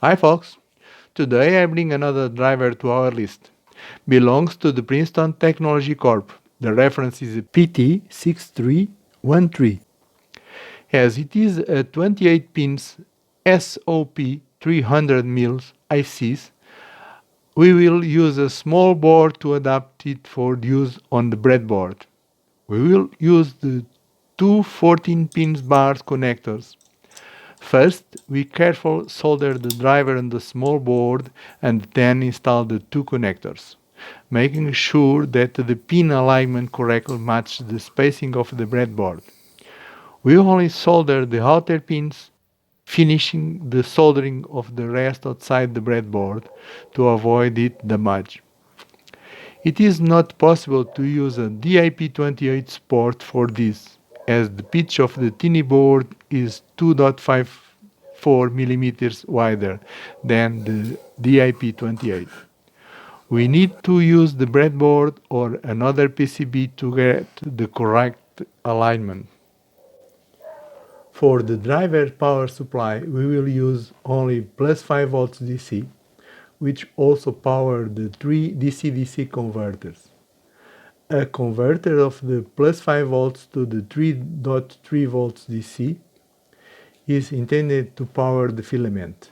Hi folks, today I bring another driver to our list. Belongs to the Princeton Technology Corp. The reference is PT6313. As it is a 28 pins SOP 300 mils ICs, we will use a small board to adapt it for use on the breadboard. We will use the two 14 pins bars connectors. First, we carefully solder the driver on the small board and then install the two connectors, making sure that the pin alignment correctly matches the spacing of the breadboard. We only solder the outer pins, finishing the soldering of the rest outside the breadboard to avoid it damage. It is not possible to use a DIP28 port for this, as the pitch of the tiny board is 2.54 millimeters wider than the DIP28. We need to use the breadboard or another PCB to get the correct alignment. For the driver power supply, we will use only plus 5 volts DC, which also power the three DC-DC converters. A converter of the plus 5 volts to the 3.3 volts DC is intended to power the filament,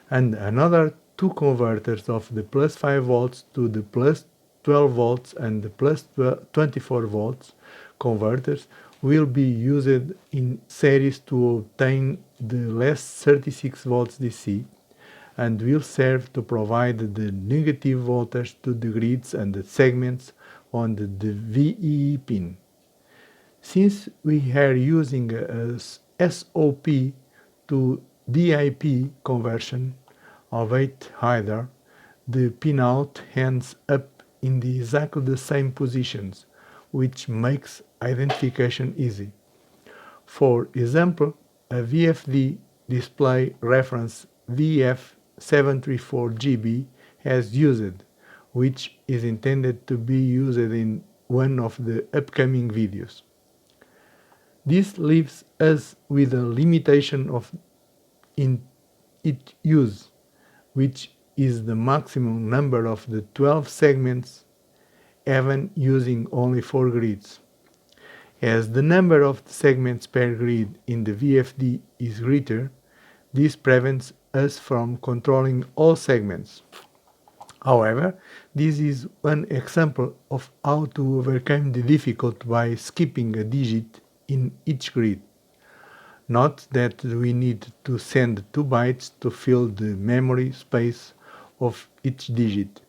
and another two converters of the plus 5 volts to the plus 12 volts and the plus 24 volts converters will be used in series to obtain the less 36 volts DC and will serve to provide the negative voltage to the grids and the segments on the VEE pin. Since we are using a SOP to DIP conversion of 8 either, the pinout ends up in exactly the same positions, which makes identification easy. For example, a VFD display reference VF734GB has used, which is intended to be used in one of the upcoming videos. This leaves us with a limitation of in its use, which is the maximum number of the 12 segments, even using only 4 grids. As the number of segments per grid in the VFD is greater, this prevents us from controlling all segments. However, this is one example of how to overcome the difficulty by skipping a digit in each grid. Not that we need to send 2 bytes to fill the memory space of each digit,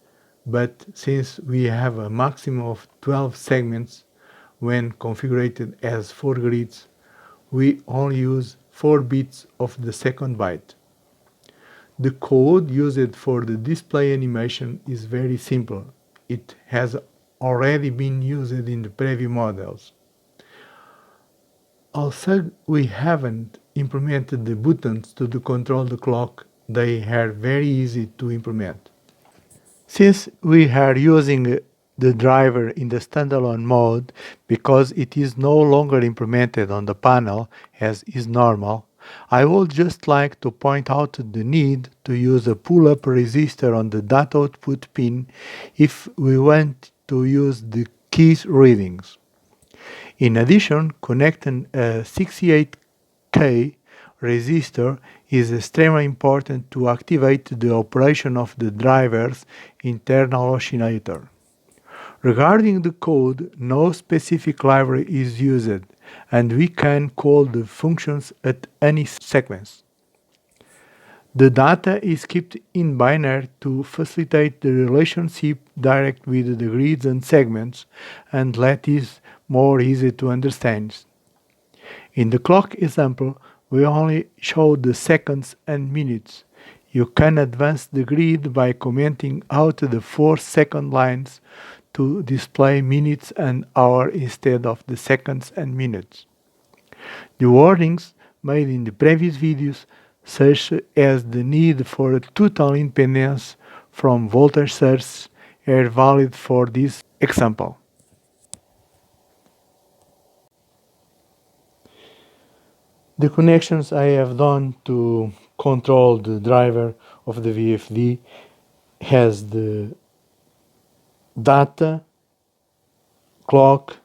but since we have a maximum of 12 segments when configured as 4 grids, we only use 4 bits of the second byte. The code used for the display animation is very simple. It has already been used in the previous models. Also, we haven't implemented the buttons to control the clock. They are very easy to implement. Since we are using the driver in the standalone mode because it is no longer implemented on the panel as is normal, I would just like to point out the need to use a pull-up resistor on the data output pin if we want to use the keys readings. In addition, connecting a 68K resistor is extremely important to activate the operation of the driver's internal oscillator. Regarding the code, no specific library is used, and we can call the functions at any sequence. The data is kept in binary to facilitate the relationship direct with the grids and segments and let it more easy to understand. In the clock example, we only show the seconds and minutes. You can advance the grid by commenting out the 4-second lines to display minutes and hours instead of the seconds and minutes. The warnings made in the previous videos, such as the need for total independence from voltage source, are valid for this example. The connections I have done to control the driver of the VFD has the data, clock,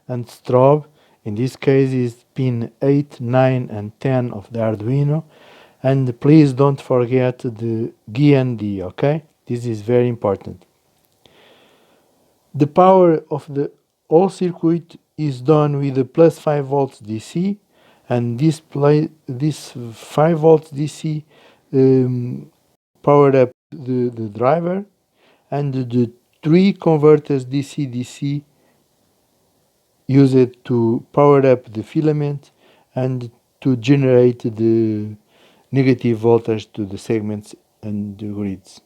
and strobe. In this case is pin 8, 9 and 10 of the Arduino. And please don't forget the GND, okay? This is very important. The power of the whole circuit is done with a plus 5 volts DC, and this 5 volts DC powered up the driver, and the 3 converters DC-DC use it to power up the filament and to generate the negative voltage to the segments and the grids.